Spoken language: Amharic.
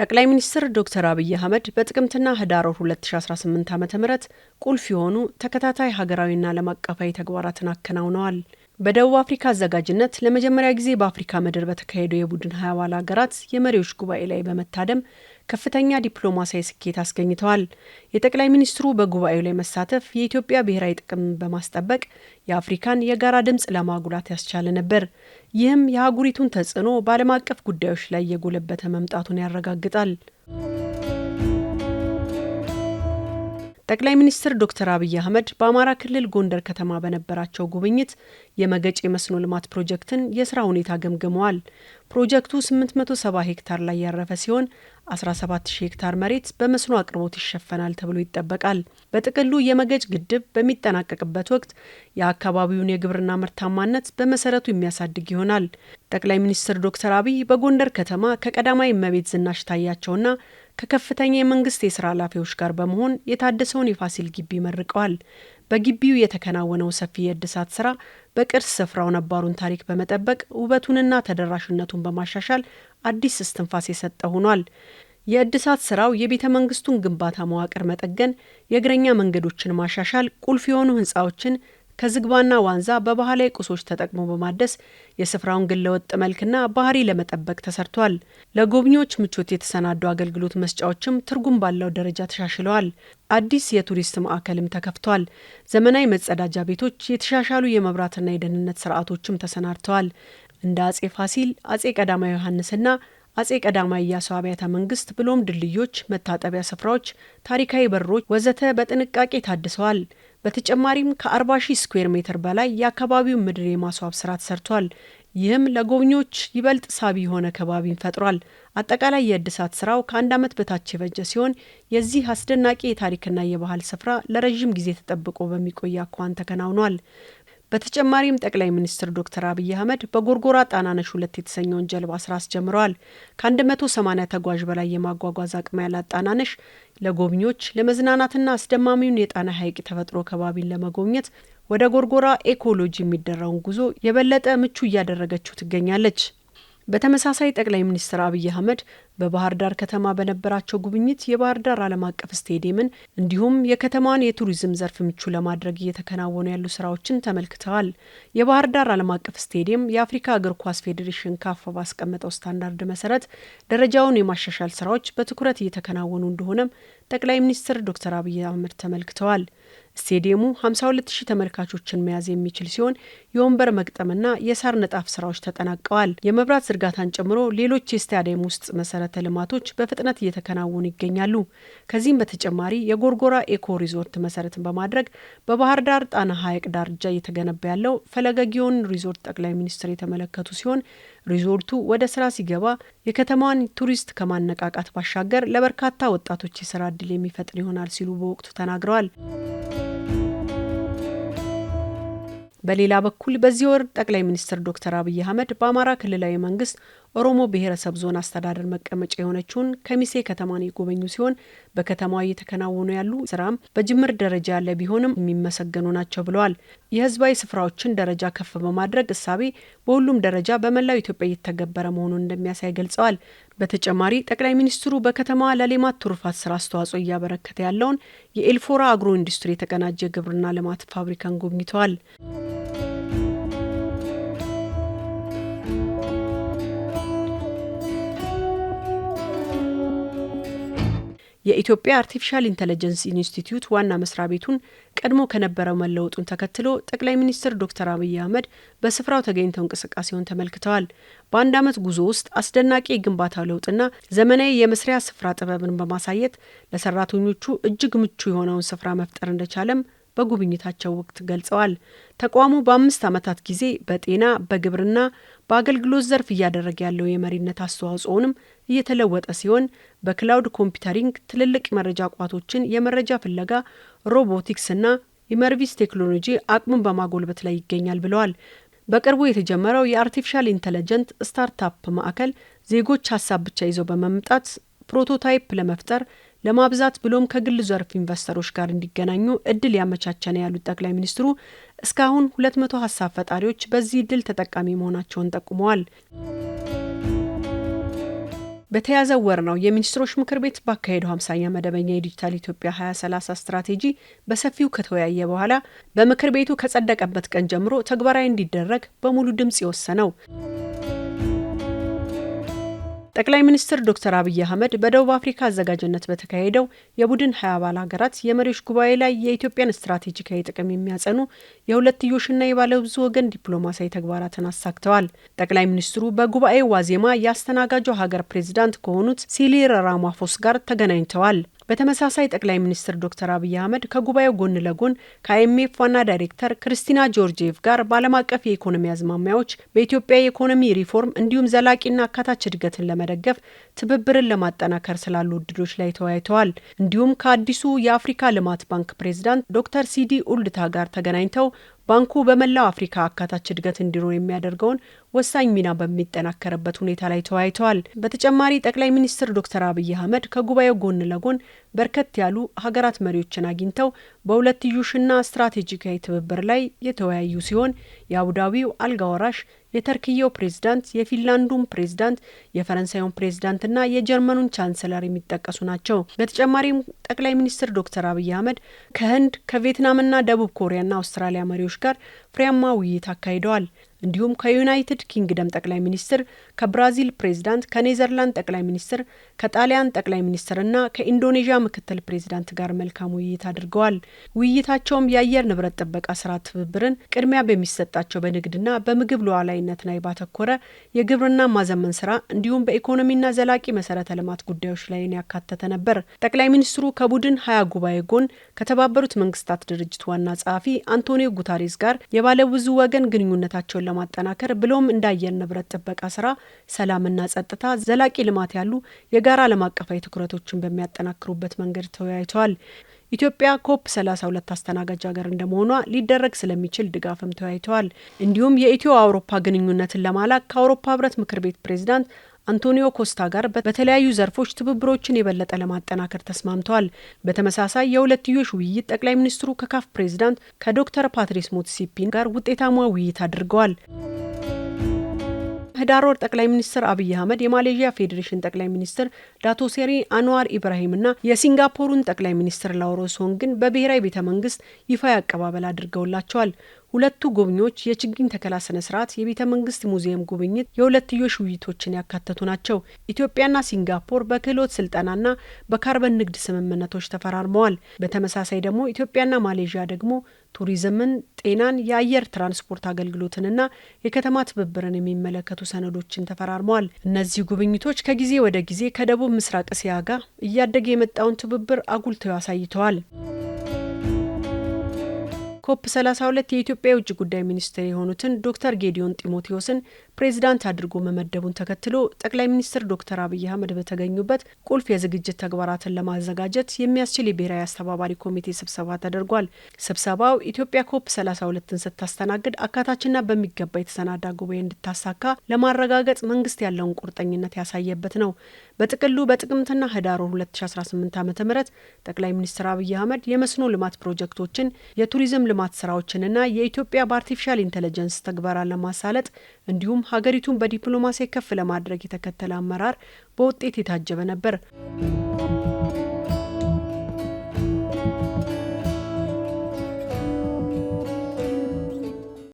ጠቅላይ ሚኒስትር ዶክተር አብይ አህመድ በጥቅምትና ህዳር 2018 ዓ.ም ቁልፍ የሆኑ ተከታታይ ሀገራዊና ዓለም አቀፋዊ ተግባራትን አከናውነዋል። በደቡብ አፍሪካ አዘጋጅነት ለመጀመሪያ ጊዜ በአፍሪካ ምድር በተካሄደው የቡድን 20 አባል ሀገራት የመሪዎች ጉባኤ ላይ በመታደም ከፍተኛ ዲፕሎማሲያዊ ስኬት አስገኝተዋል። የጠቅላይ ሚኒስትሩ በጉባኤው ላይ መሳተፍ የኢትዮጵያ ብሔራዊ ጥቅም በማስጠበቅ የአፍሪካን የጋራ ድምፅ ለማጉላት ያስቻለ ነበር። ይህም የአህጉሪቱን ተጽዕኖ በዓለም አቀፍ ጉዳዮች ላይ የጎለበተ መምጣቱን ያረጋግጣል። ጠቅላይ ሚኒስትር ዶክተር አብይ አህመድ በአማራ ክልል ጎንደር ከተማ በነበራቸው ጉብኝት የመገጭ የመስኖ ልማት ፕሮጀክትን የስራ ሁኔታ ገምግመዋል። ፕሮጀክቱ 870 ሄክታር ላይ ያረፈ ሲሆን 17000 ሄክታር መሬት በመስኖ አቅርቦት ይሸፈናል ተብሎ ይጠበቃል። በጥቅሉ የመገጭ ግድብ በሚጠናቀቅበት ወቅት የአካባቢውን የግብርና ምርታማነት በመሰረቱ የሚያሳድግ ይሆናል። ጠቅላይ ሚኒስትር ዶክተር አብይ በጎንደር ከተማ ከቀዳማዊ እመቤት ዝናሽ ታያቸውና ከከፍተኛ የመንግስት የስራ ኃላፊዎች ጋር በመሆን የታደሰውን የፋሲል ግቢ መርቀዋል። በግቢው የተከናወነው ሰፊ የእድሳት ስራ በቅርስ ስፍራው ነባሩን ታሪክ በመጠበቅ ውበቱንና ተደራሽነቱን በማሻሻል አዲስ እስትንፋስ የሰጠ ሆኗል። የእድሳት ስራው የቤተ መንግስቱን ግንባታ መዋቅር መጠገን፣ የእግረኛ መንገዶችን ማሻሻል፣ ቁልፍ የሆኑ ህንፃዎችን ከዝግባና ዋንዛ በባህላዊ ቁሶች ተጠቅሞ በማደስ የስፍራውን ግለወጥ መልክና ባህሪ ለመጠበቅ ተሰርቷል። ለጎብኚዎች ምቾት የተሰናዱ አገልግሎት መስጫዎችም ትርጉም ባለው ደረጃ ተሻሽለዋል። አዲስ የቱሪስት ማዕከልም ተከፍቷል። ዘመናዊ መጸዳጃ ቤቶች፣ የተሻሻሉ የመብራትና የደህንነት ስርዓቶችም ተሰናድተዋል። እንደ አጼ ፋሲል፣ አጼ ቀዳማዊ ዮሐንስና አጼ ቀዳማዊ ኢያሱ አብያተ መንግስት ብሎም ድልድዮች፣ መታጠቢያ ስፍራዎች፣ ታሪካዊ በሮች ወዘተ በጥንቃቄ ታድሰዋል። በተጨማሪም ከ40,000 ስኩዌር ሜትር በላይ የአካባቢው ምድር የማስዋብ ስራ ተሰርቷል። ይህም ለጎብኚዎች ይበልጥ ሳቢ የሆነ ከባቢን ፈጥሯል። አጠቃላይ የእድሳት ስራው ከአንድ ዓመት በታች የፈጀ ሲሆን የዚህ አስደናቂ የታሪክና የባህል ስፍራ ለረዥም ጊዜ ተጠብቆ በሚቆይ አኳኋን ተከናውኗል። በተጨማሪም ጠቅላይ ሚኒስትር ዶክተር አብይ አህመድ በጎርጎራ ጣናነሽ 2 የተሰኘውን ጀልባ ስራ አስጀምረዋል። ከ180 ተጓዥ በላይ የማጓጓዝ አቅም ያላት ጣናነሽ ለጎብኚዎች ለመዝናናትና አስደማሚውን የጣና ሐይቅ ተፈጥሮ ከባቢን ለመጎብኘት ወደ ጎርጎራ ኤኮሎጂ የሚደረውን ጉዞ የበለጠ ምቹ እያደረገችው ትገኛለች። በተመሳሳይ ጠቅላይ ሚኒስትር አብይ አህመድ በባህር ዳር ከተማ በነበራቸው ጉብኝት የባህር ዳር ዓለም አቀፍ ስቴዲየምን እንዲሁም የከተማዋን የቱሪዝም ዘርፍ ምቹ ለማድረግ እየተከናወኑ ያሉ ስራዎችን ተመልክተዋል። የባህር ዳር ዓለም አቀፍ ስቴዲየም የአፍሪካ እግር ኳስ ፌዴሬሽን ካፍ ባስቀመጠው ስታንዳርድ መሰረት ደረጃውን የማሻሻል ስራዎች በትኩረት እየተከናወኑ እንደሆነም ጠቅላይ ሚኒስትር ዶክተር አብይ አህመድ ተመልክተዋል። ስቴዲየሙ 52,000 ተመልካቾችን መያዝ የሚችል ሲሆን የወንበር መግጠምና የሳር ንጣፍ ስራዎች ተጠናቀዋል። የመብራት ዝርጋታን ጨምሮ ሌሎች የስታዲየም ውስጥ መሰረተ ልማቶች በፍጥነት እየተከናወኑ ይገኛሉ። ከዚህም በተጨማሪ የጎርጎራ ኤኮ ሪዞርት መሰረትን በማድረግ በባህር ዳር ጣና ሐይቅ ዳርቻ እየተገነባ ያለው ፈለገ ጊዮን ሪዞርት ጠቅላይ ሚኒስትር የተመለከቱ ሲሆን ሪዞርቱ ወደ ስራ ሲገባ የከተማዋን ቱሪስት ከማነቃቃት ባሻገር ለበርካታ ወጣቶች የስራ እድል የሚፈጥር ይሆናል ሲሉ በወቅቱ ተናግረዋል። በሌላ በኩል በዚህ ወር ጠቅላይ ሚኒስትር ዶክተር አብይ አህመድ በአማራ ክልላዊ መንግስት ኦሮሞ ብሔረሰብ ዞን አስተዳደር መቀመጫ የሆነችውን ከሚሴ ከተማን የጎበኙ ሲሆን በከተማዋ እየተከናወኑ ያሉ ስራም በጅምር ደረጃ ያለ ቢሆንም የሚመሰገኑ ናቸው ብለዋል። የህዝባዊ ስፍራዎችን ደረጃ ከፍ በማድረግ እሳቤ በሁሉም ደረጃ በመላው ኢትዮጵያ እየተገበረ መሆኑን እንደሚያሳይ ገልጸዋል። በተጨማሪ ጠቅላይ ሚኒስትሩ በከተማዋ ለሌማት ትሩፋት ስራ አስተዋጽኦ እያበረከተ ያለውን የኤልፎራ አግሮ ኢንዱስትሪ የተቀናጀ ግብርና ልማት ፋብሪካን ጎብኝተዋል። የኢትዮጵያ አርቲፊሻል ኢንተለጀንስ ኢንስቲትዩት ዋና መስሪያ ቤቱን ቀድሞ ከነበረው መለወጡን ተከትሎ ጠቅላይ ሚኒስትር ዶክተር አብይ አህመድ በስፍራው ተገኝተው እንቅስቃሴውን ተመልክተዋል። በአንድ ዓመት ጉዞ ውስጥ አስደናቂ የግንባታ ለውጥና ዘመናዊ የመስሪያ ስፍራ ጥበብን በማሳየት ለሰራተኞቹ እጅግ ምቹ የሆነውን ስፍራ መፍጠር እንደቻለም በጉብኝታቸው ወቅት ገልጸዋል። ተቋሙ በ5 ዓመታት ጊዜ በጤና፣ በግብርና፣ በአገልግሎት ዘርፍ እያደረገ ያለው የመሪነት አስተዋጽኦንም እየተለወጠ ሲሆን በክላውድ ኮምፒውተሪንግ፣ ትልልቅ መረጃ ቋቶችን የመረጃ ፍለጋ፣ ሮቦቲክስና ኢመርቪስ ቴክኖሎጂ አቅሙን በማጎልበት ላይ ይገኛል ብለዋል። በቅርቡ የተጀመረው የአርቲፊሻል ኢንተለጀንት ስታርታፕ ማዕከል ዜጎች ሀሳብ ብቻ ይዘው በመምጣት ፕሮቶታይፕ ለመፍጠር ለማብዛት ብሎም ከግል ዘርፍ ኢንቨስተሮች ጋር እንዲገናኙ እድል ያመቻቸነ ያሉት ጠቅላይ ሚኒስትሩ እስካሁን 200 ሀሳብ ፈጣሪዎች በዚህ እድል ተጠቃሚ መሆናቸውን ጠቁመዋል። በተያዘው ወር ነው የሚኒስትሮች ምክር ቤት ባካሄደው 50ኛ መደበኛ የዲጂታል ኢትዮጵያ 2030 ስትራቴጂ በሰፊው ከተወያየ በኋላ በምክር ቤቱ ከጸደቀበት ቀን ጀምሮ ተግባራዊ እንዲደረግ በሙሉ ድምጽ የወሰነው። ጠቅላይ ሚኒስትር ዶክተር አብይ አህመድ በደቡብ አፍሪካ አዘጋጅነት በተካሄደው የቡድን 20 አባል ሀገራት የመሪዎች ጉባኤ ላይ የኢትዮጵያን ስትራቴጂካዊ ጥቅም የሚያጸኑ የሁለትዮሽና የባለብዙ ወገን ዲፕሎማሲያዊ ተግባራትን አሳክተዋል። ጠቅላይ ሚኒስትሩ በጉባኤው ዋዜማ የአስተናጋጇ ሀገር ፕሬዚዳንት ከሆኑት ሲሪል ራማፎሳ ጋር ተገናኝተዋል። በተመሳሳይ ጠቅላይ ሚኒስትር ዶክተር አብይ አህመድ ከጉባኤው ጎን ለጎን ከአይኤምኤፍ ዋና ዳይሬክተር ክሪስቲና ጆርጂየቭ ጋር በዓለም አቀፍ የኢኮኖሚ አዝማሚያዎች፣ በኢትዮጵያ የኢኮኖሚ ሪፎርም እንዲሁም ዘላቂና አካታች እድገትን ለመደገፍ ትብብርን ለማጠናከር ስላሉ እድሎች ላይ ተወያይተዋል። እንዲሁም ከአዲሱ የአፍሪካ ልማት ባንክ ፕሬዚዳንት ዶክተር ሲዲ ኡልድታ ጋር ተገናኝተው ባንኩ በመላው አፍሪካ አካታች እድገት እንዲኖር የሚያደርገውን ወሳኝ ሚና በሚጠናከርበት ሁኔታ ላይ ተወያይተዋል። በተጨማሪ ጠቅላይ ሚኒስትር ዶክተር አብይ አህመድ ከጉባኤው ጎን ለጎን በርከት ያሉ ሀገራት መሪዎችን አግኝተው በሁለትዮሽና ስትራቴጂካዊ ትብብር ላይ የተወያዩ ሲሆን የአቡዳቢው አልጋ ወራሽ፣ የተርኪየው ፕሬዝዳንት፣ የፊንላንዱም ፕሬዝዳንት፣ የፈረንሳዩን ፕሬዝዳንትና የጀርመኑን ቻንስለር የሚጠቀሱ ናቸው። በተጨማሪም ጠቅላይ ሚኒስትር ዶክተር አብይ አህመድ ከህንድ ከቪየትናምና ደቡብ ኮሪያና አውስትራሊያ መሪዎች ጋር ፍሬያማ ውይይት አካሂደዋል። እንዲሁም ከዩናይትድ ኪንግደም ጠቅላይ ሚኒስትር፣ ከብራዚል ፕሬዝዳንት፣ ከኔዘርላንድ ጠቅላይ ሚኒስትር፣ ከጣሊያን ጠቅላይ ሚኒስትርና ከኢንዶኔዥያ ምክትል ፕሬዝዳንት ጋር መልካም ውይይት አድርገዋል። ውይይታቸውም የአየር ንብረት ጥበቃ ስራ ትብብርን፣ ቅድሚያ በሚሰጣቸው በንግድና በምግብ ሉዓላዊነት ላይ ባተኮረ የግብርና ማዘመን ስራ እንዲሁም በኢኮኖሚና ዘላቂ መሰረተ ልማት ጉዳዮች ላይ ያካተተ ነበር። ጠቅላይ ሚኒስትሩ ከቡድን 20 ጉባኤ ጎን ከተባበሩት መንግስታት ድርጅት ዋና ጸሐፊ አንቶኒዮ ጉተሬስ ጋር የባለብዙ ወገን ግንኙነታቸውን ለማጠናከር ብሎም እንደ አየር ንብረት ጥበቃ ስራ፣ ሰላምና ጸጥታ፣ ዘላቂ ልማት ያሉ የጋራ ዓለም አቀፋዊ ትኩረቶችን በሚያጠናክሩበት መንገድ ተወያይተዋል። ኢትዮጵያ ኮፕ 32 አስተናጋጅ ሀገር እንደመሆኗ ሊደረግ ስለሚችል ድጋፍም ተወያይተዋል። እንዲሁም የኢትዮ አውሮፓ ግንኙነትን ለማላቅ ከአውሮፓ ህብረት ምክር ቤት ፕሬዝዳንት አንቶኒዮ ኮስታ ጋር በተለያዩ ዘርፎች ትብብሮችን የበለጠ ለማጠናከር ተስማምተዋል። በተመሳሳይ የሁለትዮሽ ውይይት ጠቅላይ ሚኒስትሩ ከካፍ ፕሬዝዳንት ከዶክተር ፓትሪስ ሞትሲፒ ጋር ውጤታማ ውይይት አድርገዋል። ህዳር ወር ጠቅላይ ሚኒስትር አብይ አህመድ የማሌዥያ ፌዴሬሽን ጠቅላይ ሚኒስትር ዳቶ ሴሪ አንዋር ኢብራሂምና የሲንጋፖሩን ጠቅላይ ሚኒስትር ላውሮ ሶንግን በብሔራዊ ቤተ መንግስት ይፋዊ አቀባበል አድርገውላቸዋል። ሁለቱ ጎብኚዎች የችግኝ ተከላ ስነ ስርዓት፣ የቤተ መንግስት ሙዚየም ጉብኝት፣ የሁለትዮሽ ውይይቶችን ያካተቱ ናቸው። ኢትዮጵያና ሲንጋፖር በክህሎት ስልጠናና በካርበን ንግድ ስምምነቶች ተፈራርመዋል። በተመሳሳይ ደግሞ ኢትዮጵያና ማሌዥያ ደግሞ ቱሪዝምን፣ ጤናን፣ የአየር ትራንስፖርት አገልግሎትንና የከተማ ትብብርን የሚመለከቱ ሰነዶችን ተፈራርመዋል። እነዚህ ጉብኝቶች ከጊዜ ወደ ጊዜ ከደቡብ ምስራቅ እስያ ጋር እያደገ የመጣውን ትብብር አጉልተው አሳይተዋል። ኮፕ 32 የኢትዮጵያ የውጭ ጉዳይ ሚኒስትር የሆኑትን ዶክተር ጌዲዮን ጢሞቴዎስን ፕሬዝዳንት አድርጎ መመደቡን ተከትሎ ጠቅላይ ሚኒስትር ዶክተር አብይ አህመድ በተገኙበት ቁልፍ የዝግጅት ተግባራትን ለማዘጋጀት የሚያስችል የብሔራዊ አስተባባሪ ኮሚቴ ስብሰባ ተደርጓል። ስብሰባው ኢትዮጵያ ኮፕ 32ን ስታስተናግድ አካታችና በሚገባ የተሰናዳ ጉባኤ እንድታሳካ ለማረጋገጥ መንግስት ያለውን ቁርጠኝነት ያሳየበት ነው። በጥቅሉ በጥቅምትና ህዳር 2018 ዓ.ም ጠቅላይ ሚኒስትር አብይ አህመድ የመስኖ ልማት ፕሮጀክቶችን፣ የቱሪዝም ልማት ስራዎችንና የኢትዮጵያ በአርቲፊሻል ኢንተለጀንስ ተግባራን ለማሳለጥ እንዲሁም ሀገሪቱን በዲፕሎማሲ ከፍ ለማድረግ የተከተለ አመራር በውጤት የታጀበ ነበር።